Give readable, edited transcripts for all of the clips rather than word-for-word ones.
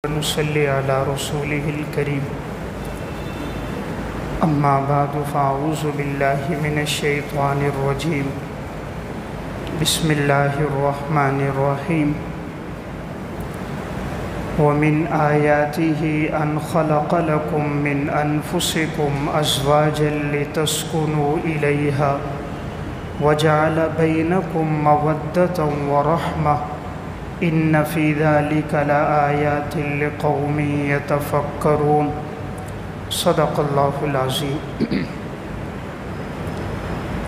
ونصلي على رسوله الكريم أما بعد فأعوذ بالله من الشيطان الرجيم بسم الله الرحمن الرحيم ومن آياته أن خلق لكم من أنفسكم أزواجا لتسكنوا إليها وجعل بينكم مودة ورحمة إن في ذلك لآيات لقوم يتفكرون صدق اللہ العظیم۔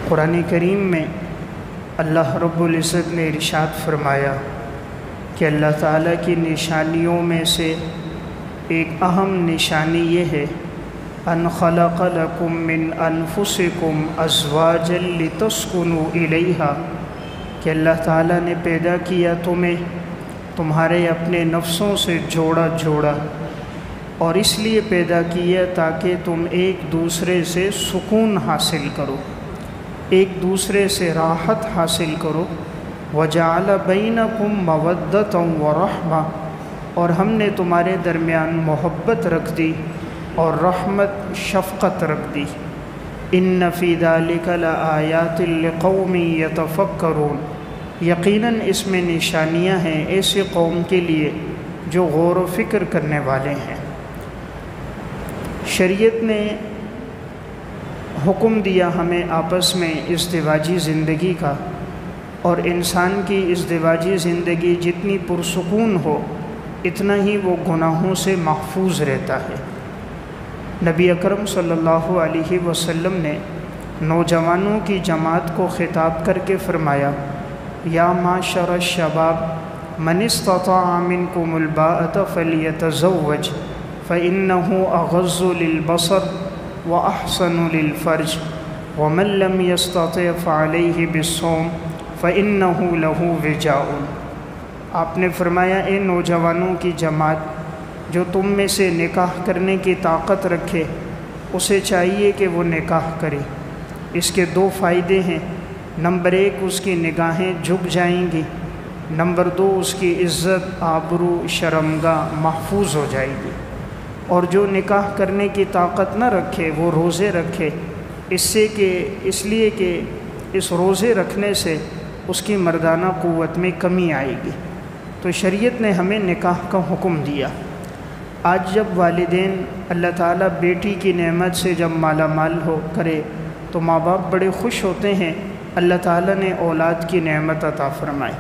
قرآن کریم میں اللہ رب العزت نے ارشاد فرمایا کہ اللہ تعالیٰ کی نشانیوں میں سے ایک اہم نشانی یہ ہے ان خلق لکم من انفسکم ازواجا لتسکنوا الیہا کہ اللہ تعالیٰ نے پیدا کیا تمہیں تمہارے اپنے نفسوں سے جوڑا اور اس لیے پیدا کیا تاکہ تم ایک دوسرے سے سکون حاصل کرو، ایک دوسرے سے راحت حاصل کرو۔ وَجَعَلَ بَيْنَكُمْ مَوَدَّةً وَرَحْمَةً اور ہم نے تمہارے درمیان محبت رکھ دی اور رحمت شفقت رکھ دی۔ إِنَّ فِي ذَلِكَ لَآيَاتٍ لِقَوْمٍ يَتَفَكَّرُونَ یقیناً اس میں نشانیاں ہیں ایسے قوم کے لیے جو غور و فکر کرنے والے ہیں۔ شریعت نے حکم دیا ہمیں آپس میں ازدواجی زندگی کا، اور انسان کی ازدواجی زندگی جتنی پرسکون ہو اتنا ہی وہ گناہوں سے محفوظ رہتا ہے۔ نبی اکرم صلی اللہ علیہ وسلم نے نوجوانوں کی جماعت کو خطاب کر کے فرمایا یا معشر الشباب من استطاع منکم الباءۃ فلیتزوج فإنه اغض للبصر واحسن للفرج ومن لم يستطع فعليه بالصوم فإنه له وجاء۔ آپ نے فرمایا اے نوجوانوں کی جماعت، جو تم میں سے نکاح کرنے کی طاقت رکھے اسے چاہیے کہ وہ نکاح کرے۔ اس کے دو فائدے ہیں، نمبر ایک اس کی نگاہیں جھک جائیں گی، نمبر دو اس کی عزت آبرو شرمگاہ محفوظ ہو جائے گی۔ اور جو نکاح کرنے کی طاقت نہ رکھے وہ روزے رکھے، اس لیے کہ اس روزے رکھنے سے اس کی مردانہ قوت میں کمی آئے گی۔ تو شریعت نے ہمیں نکاح کا حکم دیا۔ آج جب والدین اللہ تعالیٰ بیٹی کی نعمت سے جب مالا مال ہو کرے تو ماں باپ بڑے خوش ہوتے ہیں، اللہ تعالیٰ نے اولاد کی نعمت عطا فرمائی۔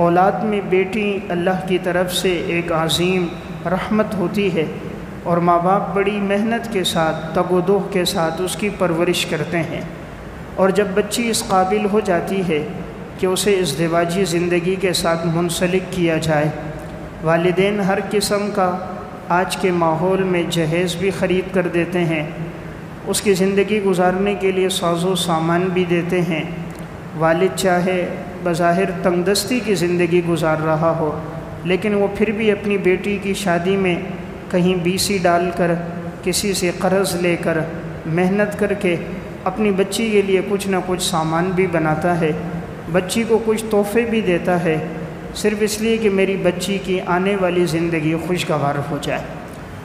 اولاد میں بیٹی اللہ کی طرف سے ایک عظیم رحمت ہوتی ہے، اور ماں باپ بڑی محنت کے ساتھ تگ و دو کے ساتھ اس کی پرورش کرتے ہیں۔ اور جب بچی اس قابل ہو جاتی ہے کہ اسے ازدواجی زندگی کے ساتھ منسلک کیا جائے، والدین ہر قسم کا آج کے ماحول میں جہیز بھی خرید کر دیتے ہیں، اس کی زندگی گزارنے کے لیے ساز و سامان بھی دیتے ہیں۔ والد چاہے بظاہر تنگ دستی کی زندگی گزار رہا ہو، لیکن وہ پھر بھی اپنی بیٹی کی شادی میں کہیں بیسی ڈال کر، کسی سے قرض لے کر، محنت کر کے اپنی بچی کے لیے کچھ نہ کچھ سامان بھی بناتا ہے، بچی کو کچھ تحفے بھی دیتا ہے، صرف اس لیے کہ میری بچی کی آنے والی زندگی خوشگوار ہو جائے۔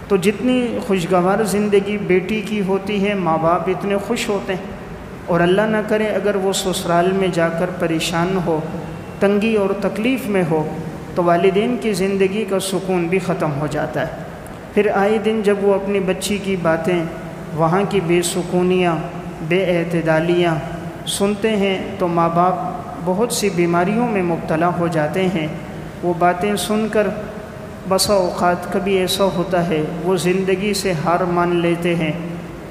تو جتنی خوشگوار زندگی بیٹی کی ہوتی ہے ماں باپ اتنے خوش ہوتے ہیں، اور اللہ نہ کرے اگر وہ سسرال میں جا کر پریشان ہو، تنگی اور تکلیف میں ہو تو والدین کی زندگی کا سکون بھی ختم ہو جاتا ہے۔ پھر آئے دن جب وہ اپنی بچی کی باتیں، وہاں کی بے سکونیاں، بے اعتدالیاں سنتے ہیں تو ماں باپ بہت سی بیماریوں میں مبتلا ہو جاتے ہیں۔ وہ باتیں سن کر بسا اوقات کبھی ایسا ہوتا ہے وہ زندگی سے ہار مان لیتے ہیں،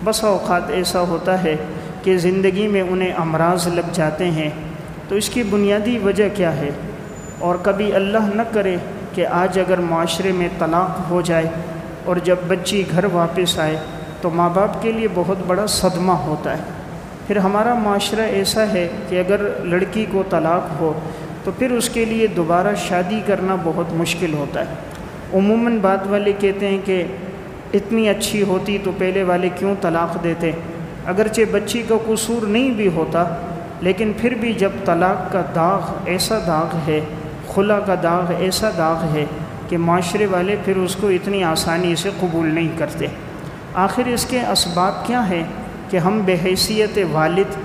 بسا اوقات ایسا ہوتا ہے کہ زندگی میں انہیں امراض لگ جاتے ہیں۔ تو اس کی بنیادی وجہ کیا ہے؟ اور کبھی اللہ نہ کرے کہ آج اگر معاشرے میں طلاق ہو جائے اور جب بچی گھر واپس آئے تو ماں باپ کے لیے بہت بڑا صدمہ ہوتا ہے۔ پھر ہمارا معاشرہ ایسا ہے کہ اگر لڑکی کو طلاق ہو تو پھر اس کے لیے دوبارہ شادی کرنا بہت مشکل ہوتا ہے۔ عموماً بعد والے کہتے ہیں کہ اتنی اچھی ہوتی تو پہلے والے کیوں طلاق دیتے، اگرچہ بچی کا قصور نہیں بھی ہوتا، لیکن پھر بھی جب طلاق کا داغ ایسا داغ ہے، خلا کا داغ ایسا داغ ہے کہ معاشرے والے پھر اس کو اتنی آسانی سے قبول نہیں کرتے۔ آخر اس کے اسباب کیا ہے کہ ہم بحیثیت والد،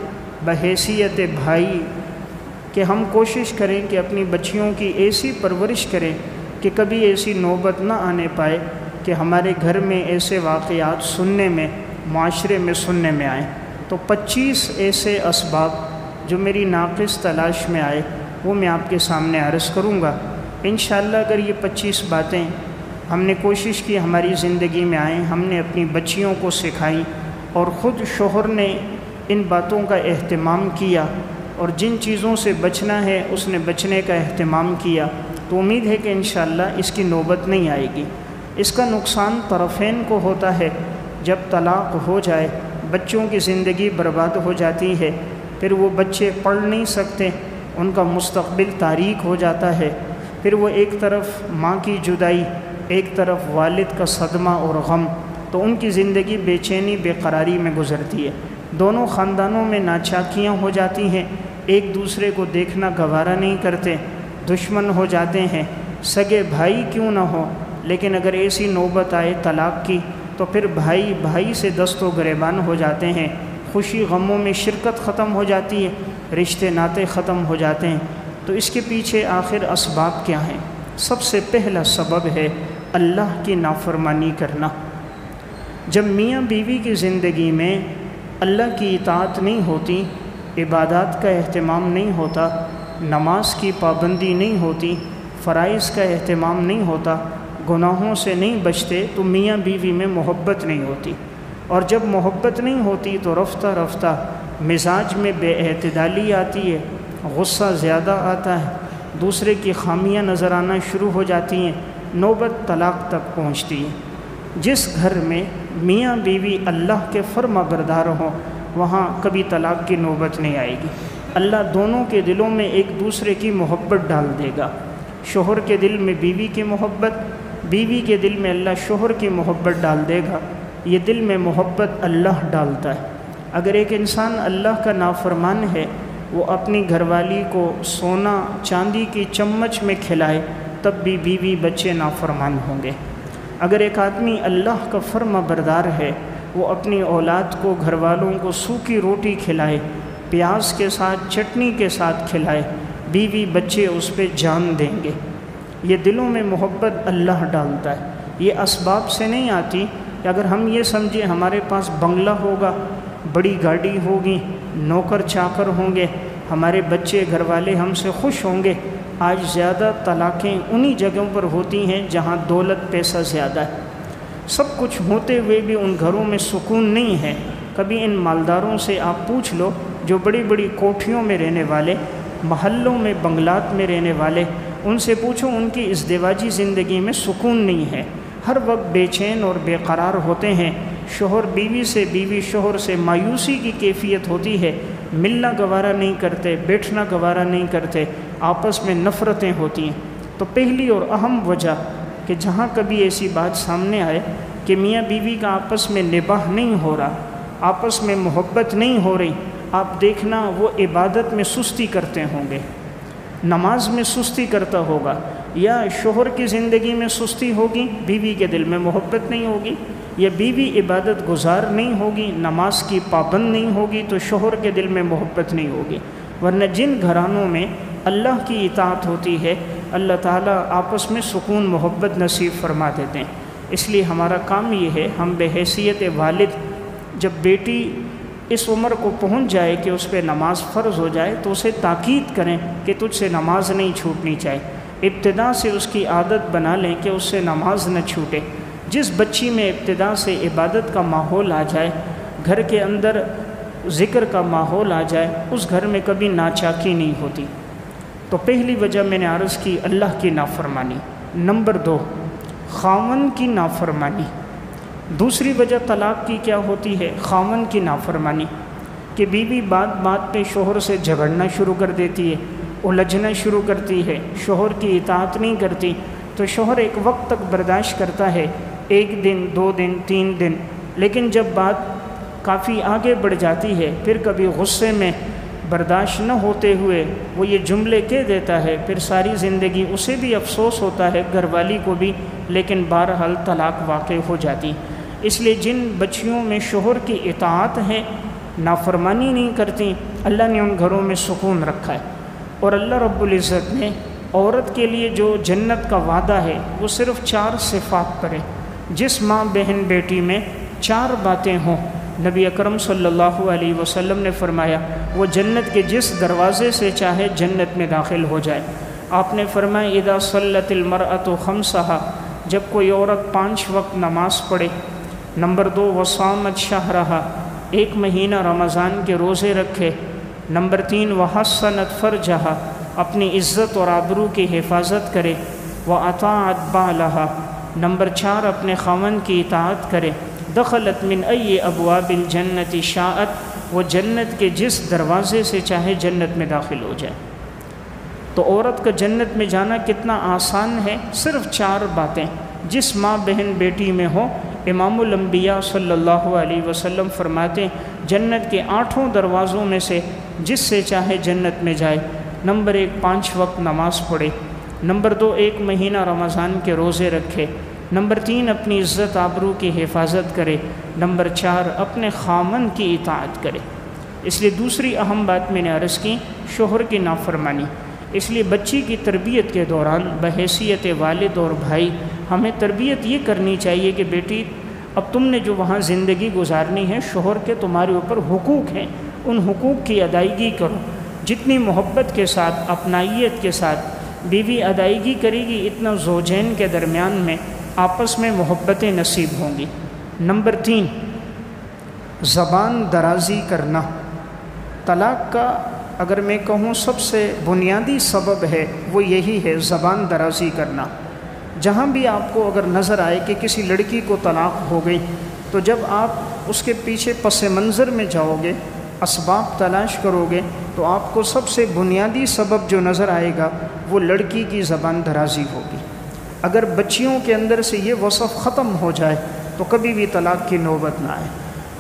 بحیثیت بھائی، کہ ہم کوشش کریں کہ اپنی بچیوں کی ایسی پرورش کریں کہ کبھی ایسی نوبت نہ آنے پائے کہ ہمارے گھر میں ایسے واقعات سننے میں، معاشرے میں سننے میں آئیں۔ تو 25 ایسے اسباب جو میری ناقص تلاش میں آئے وہ میں آپ کے سامنے عرض کروں گا۔ انشاءاللہ اگر یہ 25 باتیں ہم نے کوشش کی ہماری زندگی میں آئیں، ہم نے اپنی بچیوں کو سکھائیں اور خود شوہر نے ان باتوں کا اہتمام کیا اور جن چیزوں سے بچنا ہے اس نے بچنے کا اہتمام کیا، تو امید ہے کہ انشاءاللہ اس کی نوبت نہیں آئے گی۔ اس کا نقصان طرفین کو ہوتا ہے، جب طلاق ہو جائے بچوں کی زندگی برباد ہو جاتی ہے، پھر وہ بچے پڑھ نہیں سکتے، ان کا مستقبل تاریک ہو جاتا ہے، پھر وہ ایک طرف ماں کی جدائی، ایک طرف والد کا صدمہ اور غم، تو ان کی زندگی بے چینی، بے قراری میں گزرتی ہے۔ دونوں خاندانوں میں ناچاکیاں ہو جاتی ہیں، ایک دوسرے کو دیکھنا گوارا نہیں کرتے، دشمن ہو جاتے ہیں، سگے بھائی کیوں نہ ہو، لیکن اگر ایسی نوبت آئے طلاق کی تو پھر بھائی بھائی سے دست و گریبان ہو جاتے ہیں، خوشی غموں میں شرکت ختم ہو جاتی ہے، رشتے ناطے ختم ہو جاتے ہیں۔ تو اس کے پیچھے آخر اسباب کیا ہیں؟ سب سے پہلا سبب ہے اللہ کی نافرمانی کرنا۔ جب میاں بیوی کی زندگی میں اللہ کی اطاعت نہیں ہوتی، عبادات کا اہتمام نہیں ہوتا، نماز کی پابندی نہیں ہوتی، فرائض کا اہتمام نہیں ہوتا، گناہوں سے نہیں بچتے، تو میاں بیوی میں محبت نہیں ہوتی، اور جب محبت نہیں ہوتی تو رفتہ رفتہ مزاج میں بے اعتدالی آتی ہے، غصہ زیادہ آتا ہے، دوسرے کی خامیاں نظر آنا شروع ہو جاتی ہیں، نوبت طلاق تک پہنچتی ہے۔ جس گھر میں میاں بیوی اللہ کے فرما بردار ہوں وہاں کبھی طلاق کی نوبت نہیں آئے گی۔ اللہ دونوں کے دلوں میں ایک دوسرے کی محبت ڈال دے گا، شوہر کے دل میں بیوی کی محبت، بیوی کے دل میں اللہ شوہر کی محبت ڈال دے گا۔ یہ دل میں محبت اللہ ڈالتا ہے۔ اگر ایک انسان اللہ کا نافرمان ہے، وہ اپنی گھر والی کو سونا چاندی کی چمچ میں کھلائے تب بھی بیوی بچے نافرمان ہوں گے۔ اگر ایک آدمی اللہ کا فرما بردار ہے، وہ اپنی اولاد کو، گھر والوں کو سوکھی روٹی کھلائے، پیاز کے ساتھ، چٹنی کے ساتھ کھلائے، بیوی بچے اس پہ جان دیں گے۔ یہ دلوں میں محبت اللہ ڈالتا ہے۔ یہ اسباب سے نہیں آتی کہ اگر ہم یہ سمجھیں ہمارے پاس بنگلہ ہوگا، بڑی گاڑی ہوگی، نوکر چاکر ہوں گے، ہمارے بچے گھر والے ہم سے خوش ہوں گے۔ آج زیادہ طلاقیں انہی جگہوں پر ہوتی ہیں جہاں دولت پیسہ زیادہ ہے۔ سب کچھ ہوتے ہوئے بھی ان گھروں میں سکون نہیں ہے۔ کبھی ان مالداروں سے آپ پوچھ لو جو بڑی بڑی کوٹھیوں میں رہنے والے، محلوں میں، بنگلات میں رہنے والے، ان سے پوچھو ان کی ازدواجی زندگی میں سکون نہیں ہے، ہر وقت بے چین اور بے قرار ہوتے ہیں۔ شوہر بیوی سے، بیوی شوہر سے مایوسی کی کیفیت ہوتی ہے، ملنا گوارا نہیں کرتے، بیٹھنا گوارا نہیں کرتے، آپس میں نفرتیں ہوتی ہیں۔ تو پہلی اور اہم وجہ کہ جہاں کبھی ایسی بات سامنے آئے کہ میاں بیوی کا آپس میں نباہ نہیں ہو رہا، آپس میں محبت نہیں ہو رہی، آپ دیکھنا وہ عبادت میں سستی کرتے ہوں گے، نماز میں سستی کرتا ہوگا، یا شوہر کی زندگی میں سستی ہوگی، بیوی کے دل میں محبت نہیں ہوگی، یا بیوی عبادت گزار نہیں ہوگی، نماز کی پابند نہیں ہوگی، تو شوہر کے دل میں محبت نہیں ہوگی۔ ورنہ جن گھرانوں میں اللہ کی اطاعت ہوتی ہے، اللہ تعالیٰ آپس میں سکون محبت نصیب فرما دیتے ہیں۔ اس لیے ہمارا کام یہ ہے، ہم بحیثیت والد جب بیٹی اس عمر کو پہنچ جائے کہ اس پہ نماز فرض ہو جائے تو اسے تاکید کریں کہ تجھ سے نماز نہیں چھوٹنی چاہیے، ابتدا سے اس کی عادت بنا لیں کہ اس سے نماز نہ چھوٹے۔ جس بچی میں ابتدا سے عبادت کا ماحول آ جائے، گھر کے اندر ذکر کا ماحول آ جائے، اس گھر میں کبھی ناچاکی نہیں ہوتی۔ تو پہلی وجہ میں نے عرض کی اللہ کی نافرمانی۔ نمبر 2، خاوند کی نافرمانی۔ دوسری وجہ طلاق کی کیا ہوتی ہے؟ خاوند کی نافرمانی، کہ بیوی بات بات پہ شوہر سے جھگڑنا شروع کر دیتی ہے، الجھنا شروع کرتی ہے، شوہر کی اطاعت نہیں کرتی، تو شوہر ایک وقت تک برداشت کرتا ہے، 1 دن، 2 دن، 3 دن، لیکن جب بات کافی آگے بڑھ جاتی ہے پھر کبھی غصے میں برداشت نہ ہوتے ہوئے وہ یہ جملے کہہ دیتا ہے، پھر ساری زندگی اسے بھی افسوس ہوتا ہے، گھر والی کو بھی، لیکن بہرحال طلاق واقع ہو جاتی۔ اس لیے جن بچیوں میں شوہر کی اطاعت ہے، نافرمانی نہیں کرتی، اللہ نے ان گھروں میں سکون رکھا ہے۔ اور اللہ رب العزت نے عورت کے لیے جو جنت کا وعدہ ہے وہ صرف 4 صفات پر ہے۔ جس ماں بہن بیٹی میں 4 باتیں ہوں، نبی اکرم صلی اللہ علیہ وسلم نے فرمایا وہ جنت کے جس دروازے سے چاہے جنت میں داخل ہو جائے۔ آپ نے فرمایا اذا صلت المرأة خمسہا، جب کوئی عورت 5 وقت نماز پڑھے۔ نمبر 2 وصامت شہرہا، 1 مہینہ رمضان کے روزے رکھے۔ نمبر 3 وحسنت فرجہا، اپنی عزت اور آبرو کی حفاظت کرے۔ واطاعت بالہا، نمبر 4 اپنے خاوند کی اطاعت کرے۔ دخلت من ای ابواب الجنت شاءت، وہ جنت کے جس دروازے سے چاہے جنت میں داخل ہو جائے۔ تو عورت کا جنت میں جانا کتنا آسان ہے، صرف 4 باتیں جس ماں بہن بیٹی میں ہو۔ امام الانبیاء صلی اللہ علیہ وسلم فرماتے ہیں جنت کے 8 دروازوں میں سے جس سے چاہے جنت میں جائے۔ نمبر 1 5 وقت نماز پڑھے۔ نمبر 2 1 مہینہ رمضان کے روزے رکھے۔ نمبر 3 اپنی عزت آبرو کی حفاظت کرے۔ نمبر 4 اپنے خامن کی اطاعت کرے۔ اس لیے دوسری اہم بات میں نے عرض کی، شوہر کی نافرمانی۔ اس لیے بچی کی تربیت کے دوران بحیثیت والد اور بھائی ہمیں تربیت یہ کرنی چاہیے کہ بیٹی اب تم نے جو وہاں زندگی گزارنی ہے، شوہر کے تمہارے اوپر حقوق ہیں، ان حقوق کی ادائیگی کرو۔ جتنی محبت کے ساتھ، اپنائیت کے ساتھ بیوی ادائیگی کرے گی، اتنا زوجین کے درمیان میں آپس میں محبتیں نصیب ہوں گی۔ نمبر 3 زبان درازی کرنا۔ طلاق کا اگر میں کہوں سب سے بنیادی سبب ہے وہ یہی ہے، زبان درازی کرنا۔ جہاں بھی آپ کو اگر نظر آئے کہ کسی لڑکی کو طلاق ہو گئی، تو جب آپ اس کے پیچھے پس منظر میں جاؤ گے، اسباب تلاش کرو گے، تو آپ کو سب سے بنیادی سبب جو نظر آئے گا وہ لڑکی کی زبان درازی ہوگی۔ اگر بچیوں کے اندر سے یہ وصف ختم ہو جائے تو کبھی بھی طلاق کی نوبت نہ آئے۔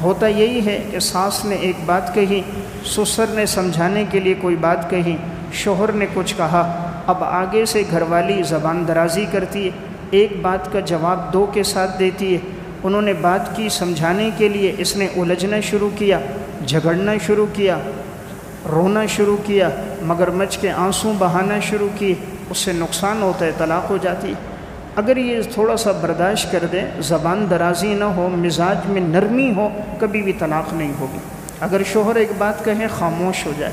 ہوتا یہی ہے کہ ساس نے ایک بات کہی، سسر نے سمجھانے کے لیے کوئی بات کہی، شوہر نے کچھ کہا، اب آگے سے گھر والی زبان درازی کرتی ہے، ایک بات کا جواب 2 کے ساتھ دیتی ہے۔ انہوں نے بات کی سمجھانے کے لیے، اس نے الجھنا شروع کیا، جھگڑنا شروع کیا، رونا شروع کیا، مگرمچھ کے آنسو بہانا شروع کیے، اس سے نقصان ہوتا ہے، طلاق ہو جاتی ہے۔ اگر یہ تھوڑا سا برداشت کر دے، زبان درازی نہ ہو، مزاج میں نرمی ہو، کبھی بھی طلاق نہیں ہوگی۔ اگر شوہر ایک بات کہے خاموش ہو جائے،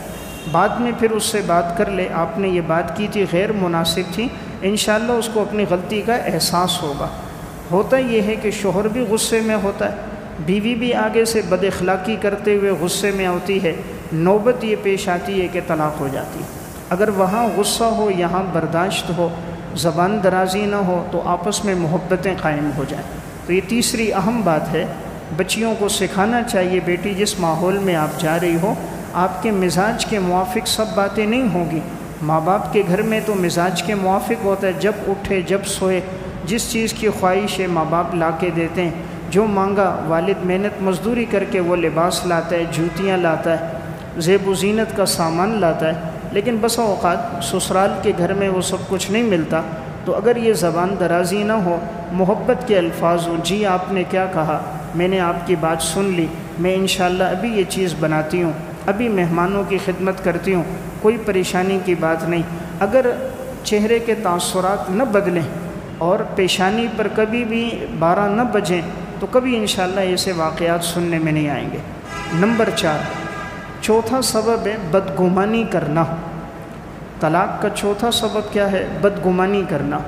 بعد میں پھر اس سے بات کر لے، آپ نے یہ بات کی تھی، غیر مناسب تھی، انشاءاللہ اس کو اپنی غلطی کا احساس ہوگا۔ ہوتا یہ ہے کہ شوہر بھی غصے میں ہوتا ہے، بیوی بھی آگے سے بد اخلاقی کرتے ہوئے غصے میں ہوتی ہے، نوبت یہ پیش آتی ہے کہ طلاق ہو جاتی ہے۔ اگر وہاں غصہ ہو، یہاں برداشت ہو، زبان درازی نہ ہو، تو آپس میں محبتیں قائم ہو جائیں۔ تو یہ تیسری اہم بات ہے، بچیوں کو سکھانا چاہیے بیٹی جس ماحول میں آپ جا رہی ہو، آپ کے مزاج کے موافق سب باتیں نہیں ہوں گی۔ ماں باپ کے گھر میں تو مزاج کے موافق ہوتا ہے، جب اٹھے جب سوئے، جس چیز کی خواہش ہے ماں باپ لا کے دیتے ہیں، جو مانگا والد محنت مزدوری کر کے وہ لباس لاتا ہے، جوتیاں لاتا ہے، زیب و زینت کا سامان لاتا ہے، لیکن بسا اوقات سسرال کے گھر میں وہ سب کچھ نہیں ملتا۔ تو اگر یہ زبان درازی نہ ہو، محبت کے الفاظ ہوں، جی آپ نے کیا کہا، میں نے آپ کی بات سن لی، میں انشاءاللہ ابھی یہ چیز بناتی ہوں، ابھی مہمانوں کی خدمت کرتی ہوں، کوئی پریشانی کی بات نہیں۔ اگر چہرے کے تاثرات نہ بدلیں اور پیشانی پر کبھی بھی 12 نہ بجیں، تو کبھی انشاءاللہ ایسے واقعات سننے میں نہیں آئیں گے۔ نمبر 4 چوتھا سبب ہے بدگمانی کرنا۔ طلاق کا چوتھا سبب کیا ہے؟ بدگمانی کرنا۔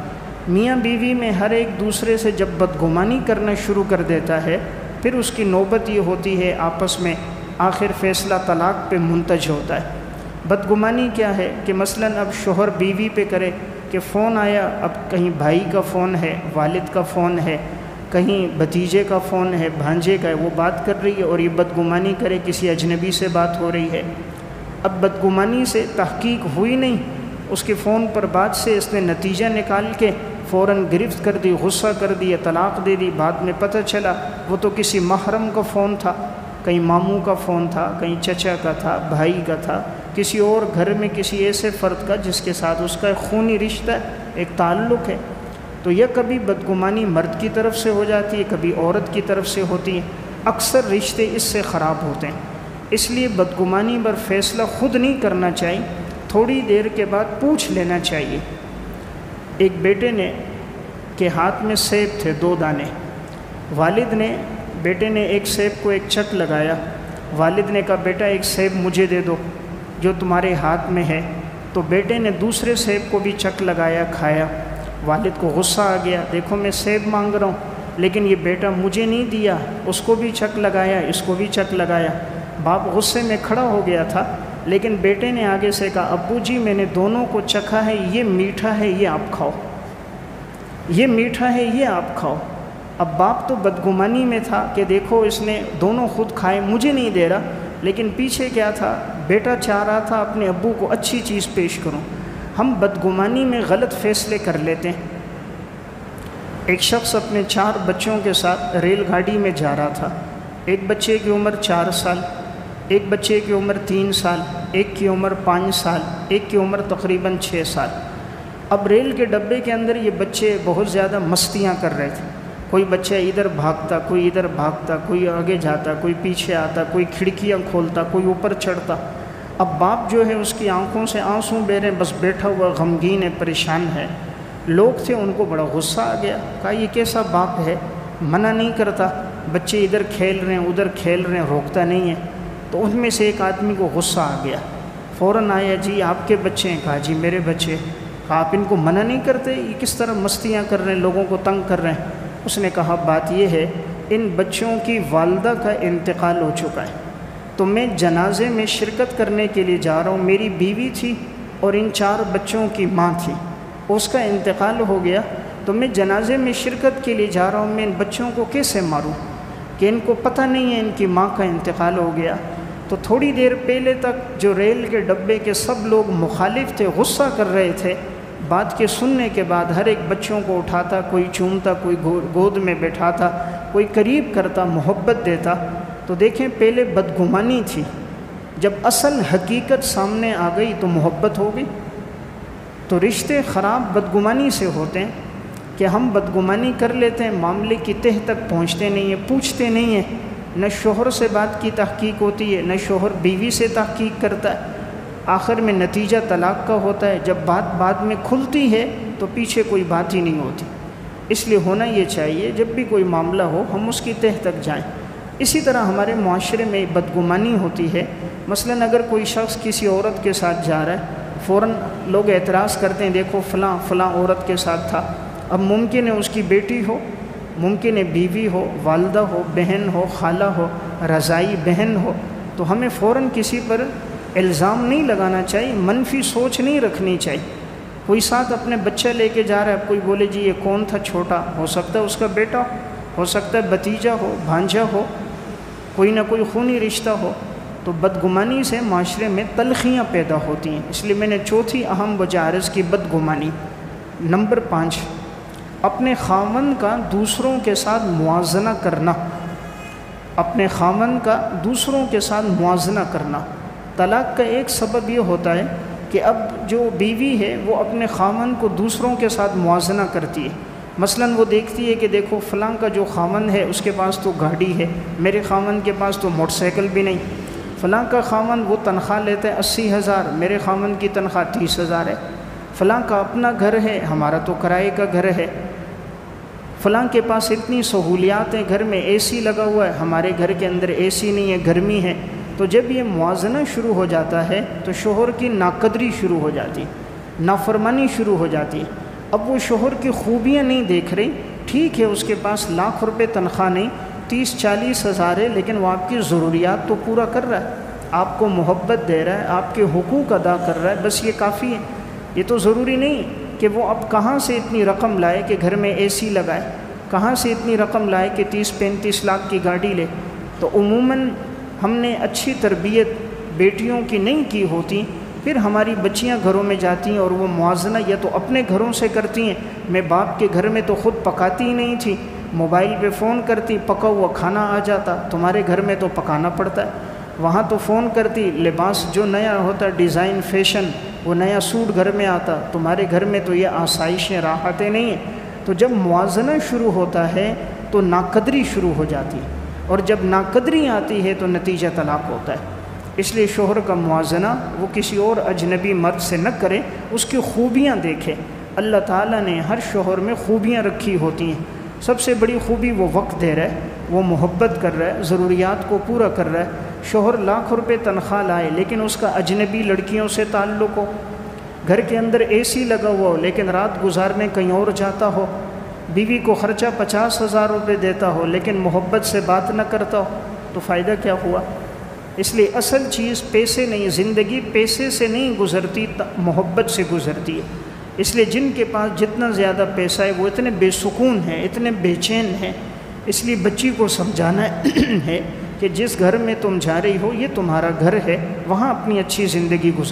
میاں بیوی میں ہر ایک دوسرے سے جب بدگمانی کرنا شروع کر دیتا ہے، پھر اس کی نوبت یہ ہوتی ہے آپس میں آخر فیصلہ طلاق پہ منتج ہوتا ہے۔ بدگمانی کیا ہے کہ مثلاً اب شوہر بیوی پہ کرے کہ فون آیا، اب کہیں بھائی کا فون ہے، والد کا فون ہے، کہیں بھتیجے کا فون ہے، بھانجے کا ہے، وہ بات کر رہی ہے اور یہ بدگمانی کرے کسی اجنبی سے بات ہو رہی ہے۔ اب بدگمانی سے تحقیق ہوئی نہیں، اس کے فون پر بات سے اس نے نتیجہ نکال کے فوراً گرفت کر دی، غصہ کر دیا، طلاق دے دی۔ بعد میں پتہ چلا وہ تو کسی محرم کا فون تھا، کہیں ماموں کا فون تھا، کہیں چچا کا تھا، بھائی کا تھا، کسی اور گھر میں کسی ایسے فرد کا جس کے ساتھ اس کا ایک خونی رشتہ ہے، ایک تعلق ہے، تو یہ کبھی بدگمانی مرد کی طرف سے ہو جاتی ہے، کبھی عورت کی طرف سے ہوتی ہے، اکثر رشتے اس سے خراب ہوتے ہیں۔ اس لیے بدگمانی پر فیصلہ خود نہیں کرنا چاہیے، تھوڑی دیر کے بعد پوچھ لینا چاہیے۔ ایک بیٹے نے کے ہاتھ میں سیب تھے 2 دانے، والد نے بیٹے نے ایک سیب کو ایک چک لگایا، والد نے کہا بیٹا ایک سیب مجھے دے دو جو تمہارے ہاتھ میں ہے، تو بیٹے نے دوسرے سیب کو بھی چک لگایا، کھایا۔ والد کو غصہ آ گیا، دیکھو میں سیب مانگ رہا ہوں لیکن یہ بیٹا مجھے نہیں دیا، اس کو بھی چک لگایا، اس کو بھی چک لگایا۔ باپ غصے میں کھڑا ہو گیا تھا، لیکن بیٹے نے آگے سے کہا ابو جی میں نے دونوں کو چکھا ہے، یہ میٹھا ہے یہ آپ کھاؤ، یہ میٹھا ہے یہ آپ کھاؤ۔ اب باپ تو بدگمانی میں تھا کہ دیکھو اس نے دونوں خود کھائے، مجھے نہیں دے رہا، لیکن پیچھے کیا تھا، بیٹا چاہ رہا تھا اپنے ابو کو اچھی چیز پیش کروں۔ ہم بدگمانی میں غلط فیصلے کر لیتے ہیں۔ ایک شخص اپنے 4 بچوں کے ساتھ ریل گاڑی میں جا رہا تھا، ایک بچے کی عمر 4 سال، ایک بچے کی عمر 3 سال، ایک کی عمر 5 سال، ایک کی عمر تقریباً 6 سال۔ اب ریل کے ڈبے کے اندر یہ بچے بہت زیادہ مستیاں کر رہے تھے، کوئی بچہ ادھر بھاگتا، کوئی ادھر بھاگتا، کوئی آگے جاتا، کوئی پیچھے آتا، کوئی کھڑکیاں کھولتا، کوئی اوپر چڑھتا۔ اب باپ جو ہے اس کی آنکھوں سے آنسو بہ رہے ہیں، بس بیٹھا ہوا غمگین ہے، پریشان ہے۔ لوگ تھے ان کو بڑا غصہ آ گیا، کہا یہ کیسا باپ ہے، منع نہیں کرتا، بچے ادھر کھیل رہے ہیں ادھر کھیل رہے ہیں، روکتا نہیں ہے۔ تو ان میں سے ایک آدمی کو غصہ آ گیا، فوراً آیا جی آپ کے بچے ہیں؟ کہا جی میرے بچے۔ کہا آپ ان کو منع نہیں کرتے، یہ کس طرح مستیاں کر رہے ہیں، لوگوں کو تنگ کر رہے ہیں؟ اس نے کہا بات یہ ہے ان بچوں کی والدہ کا انتقال ہو چکا ہے، تو میں جنازے میں شرکت کرنے کے لیے جا رہا ہوں، میری بیوی تھی اور ان 4 بچوں کی ماں تھی، اس کا انتقال ہو گیا، تو میں جنازے میں شرکت کے لیے جا رہا ہوں، میں ان بچوں کو کیسے ماروں کہ ان کو پتہ نہیں ہے ان کی ماں کا انتقال ہو گیا۔ تو تھوڑی دیر پہلے تک جو ریل کے ڈبے کے سب لوگ مخالف تھے، غصہ کر رہے تھے، بات کے سننے کے بعد ہر ایک بچوں کو اٹھاتا، کوئی چومتا، کوئی گود میں بٹھاتا، کوئی قریب کرتا، محبت دیتا۔ تو دیکھیں پہلے بدگمانی تھی، جب اصل حقیقت سامنے آ گئی تو محبت ہو گئی۔ تو رشتے خراب بدگمانی سے ہوتے ہیں کہ ہم بدگمانی کر لیتے ہیں، معاملے کی تہ تک پہنچتے نہیں ہیں، پوچھتے نہیں ہیں، نہ شوہر سے بات کی تحقیق ہوتی ہے، نہ شوہر بیوی سے تحقیق کرتا ہے، آخر میں نتیجہ طلاق کا ہوتا ہے۔ جب بات بعد میں کھلتی ہے تو پیچھے کوئی بات ہی نہیں ہوتی۔ اس لیے ہونا یہ چاہیے جب بھی کوئی معاملہ ہو ہم اس کی تہ تک جائیں۔ اسی طرح ہمارے معاشرے میں بدگمانی ہوتی ہے، مثلاً اگر کوئی شخص کسی عورت کے ساتھ جا رہا ہے، فوراً لوگ اعتراض کرتے ہیں دیکھو فلاں فلاں عورت کے ساتھ تھا۔ اب ممکن ہے اس کی بیٹی ہو، ممکن ہے بیوی ہو، والدہ ہو، بہن ہو، خالہ ہو، رضائی بہن ہو، تو ہمیں فوراً کسی پر الزام نہیں لگانا چاہیے، منفی سوچ نہیں رکھنی چاہیے۔ کوئی ساتھ اپنے بچہ لے کے جا رہا ہے، اب کوئی بولے جی یہ کون تھا چھوٹا، ہو سکتا ہے اس کا بیٹا ہو سکتا ہے بھتیجا ہو، بھانجا ہو، کوئی نہ کوئی خونی رشتہ ہو، تو بدگمانی سے معاشرے میں تلخیاں پیدا ہوتی ہیں۔ اس لیے میں نے چوتھی اہم وجہ عرض کی بدگمانی۔ نمبر 5، اپنے خاوند کا دوسروں کے ساتھ موازنہ کرنا، اپنے خاوند کا دوسروں کے ساتھ موازنہ کرنا۔ طلاق کا ایک سبب یہ ہوتا ہے کہ اب جو بیوی ہے وہ اپنے خاوند کو دوسروں کے ساتھ موازنہ کرتی ہے۔ مثلاً وہ دیکھتی ہے کہ دیکھو فلاں کا جو خاوند ہے اس کے پاس تو گاڑی ہے، میرے خاوند کے پاس تو موٹر سائیکل بھی نہیں، فلاں کا خاوند وہ تنخواہ لیتا ہے 80,000، میرے خاوند کی تنخواہ 30,000 ہے، فلاں کا اپنا گھر ہے، ہمارا تو کرائے کا گھر ہے، فلاں کے پاس اتنی سہولیات ہیں، گھر میں اے سی لگا ہوا ہے، ہمارے گھر کے اندر اے سی نہیں ہے، گرمی ہے۔ تو جب یہ موازنہ شروع ہو جاتا ہے تو شوہر کی ناقدری شروع ہو جاتی، نافرمانی شروع ہو جاتی ہے۔ اب وہ شوہر کی خوبیاں نہیں دیکھ رہی، ٹھیک ہے اس کے پاس لاکھ روپے تنخواہ نہیں، 30-40 ہزار ہے، لیکن وہ آپ کی ضروریات تو پورا کر رہا ہے، آپ کو محبت دے رہا ہے، آپ کے حقوق ادا کر رہا ہے، بس یہ کافی ہے۔ یہ تو ضروری نہیں کہ وہ اب کہاں سے اتنی رقم لائے کہ گھر میں اے سی لگائے، کہاں سے اتنی رقم لائے کہ 30-35 لاکھ کی گاڑی لے۔ تو عموماً ہم نے اچھی تربیت بیٹیوں کی نہیں کی ہوتی، پھر ہماری بچیاں گھروں میں جاتی ہیں اور وہ موازنہ یا تو اپنے گھروں سے کرتی ہیں، میں باپ کے گھر میں تو خود پکاتی ہی نہیں تھی، موبائل پہ فون کرتی، پکا ہوا کھانا آ جاتا، تمہارے گھر میں تو پکانا پڑتا ہے۔ وہاں تو فون کرتی، لباس جو نیا ہوتا ڈیزائن فیشن، وہ نیا سوٹ گھر میں آتا، تمہارے گھر میں تو یہ آسائشیں راحتیں نہیں ہیں۔ تو جب موازنہ شروع ہوتا ہے تو ناقدری شروع ہو جاتی ہے، اور جب ناقدری آتی ہے تو نتیجہ طلاق ہوتا ہے۔ اس لیے شوہر کا موازنہ وہ کسی اور اجنبی مرد سے نہ کرے، اس کی خوبیاں دیکھے۔ اللہ تعالیٰ نے ہر شوہر میں خوبیاں رکھی ہوتی ہیں۔ سب سے بڑی خوبی وہ وقت دے رہا ہے، وہ محبت کر رہا ہے، ضروریات کو پورا کر رہا ہے۔ شوہر لاکھ روپے تنخواہ لائے لیکن اس کا اجنبی لڑکیوں سے تعلق ہو، گھر کے اندر اے سی لگا ہوا ہو لیکن رات گزارنے کہیں اور جاتا ہو، بیوی کو خرچہ 50,000 روپے دیتا ہو لیکن محبت سے بات نہ کرتا ہو، تو فائدہ کیا ہوا؟ اس لیے اصل چیز پیسے نہیں، زندگی پیسے سے نہیں گزرتی، محبت سے گزرتی ہے۔ اس لیے جن کے پاس جتنا زیادہ پیسہ ہے وہ اتنے بے سکون ہیں، اتنے بے چین ہیں۔ اس لیے بچی کو سمجھانا ہے کہ جس گھر میں تم جا رہی ہو یہ تمہارا گھر ہے، وہاں اپنی اچھی زندگی گزار۔